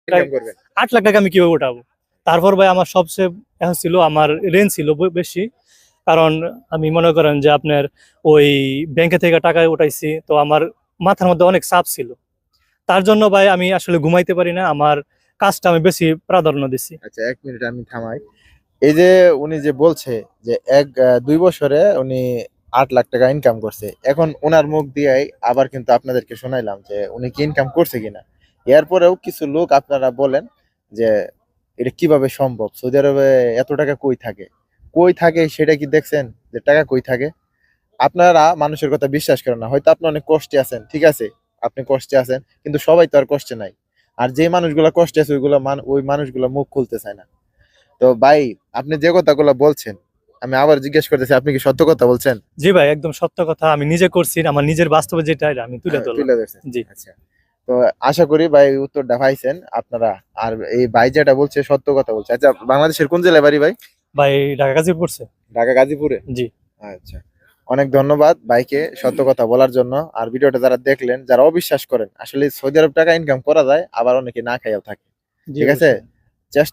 Income করবেন? 8 লাখ টাকা আমি কিভাবে উঠাবো? তারপর ভাই আমার সবচেয়ে এখন ছিল আমার রেঞ্জ ছিল বেশি। কারণ আমি মনে করেন যে আপনার ওই ব্যাংকে থেকে টাকা উঠাইছি, তো আমার মাথার মধ্যে অনেক চাপ ছিল। তার জন্য ভাই আমি আসলে ঘুমাইতে পারি না, আমার কাজটা আমি বেশি প্রাধান্য দিছি। আচ্ছা, 1 মিনিট আমি থামাই। এই যে উনি যে বলছে যে 2 বছরে উনি 8 লাখ টাকা ইনকাম করছে, এখন ওনার মুখ দিয়েই আবার কিন্তু আপনাদেরকে শোনাইলাম যে উনি কি ইনকাম করছে কিনা। এরপরেও কিছু লোক আপনারা বলেন যে এটা কিভাবে সম্ভব, সৌদি আরবে এত টাকা কই থাকে, কই থাকে সেটা কি দেখছেন যে টাকা কই থাকে? আপনারা মানুষের কথা বিশ্বাস করেন না, হয়তো আপনি অনেক কষ্টে আছেন, ঠিক আছে, আপনি কষ্টে আছেন, কিন্তু সবাই তো আর কষ্টে নাই। আর যে মানুষগুলা কষ্টে আছে ওই মানুষগুলা মুখ খুলতে চায় না। তো ভাই, আপনি যে কথাগুলো বলছেন, আমি আবার জিজ্ঞেস করতেছি, আপনি কি সত্য কথা বলছেন? জি ভাই, একদম সত্য কথা, আমি নিজে করছি, আমার নিজের বাস্তবে যেটা এটা আমি তুলে ধরলাম। তুলে ধরছেন। জি আচ্ছা, তো আশা করি ভাই উত্তরটা পাইছেন আপনারা। আর এই ভাই যেটা বলছে সত্য কথা বলছে। আচ্ছা, বাংলাদেশের কোন জেলায় বাড়ি ভাই? ভাই, ঢাকা গাজীপুর পড়ছে। ঢাকা গাজীপুরে। জি। আচ্ছা, অনেক ধন্যবাদ ভাইকে সত্য কথা বলার জন্য। আর ভিডিওটা যারা দেখলেন, যারা অবিশ্বাস করেন আসলে সৌদি আরব টাকা ইনকাম করা যায়, আবার অনেকে না খাইয়াও থাকে, জি ঠিক আছে, অবশ্যই। চেষ্টা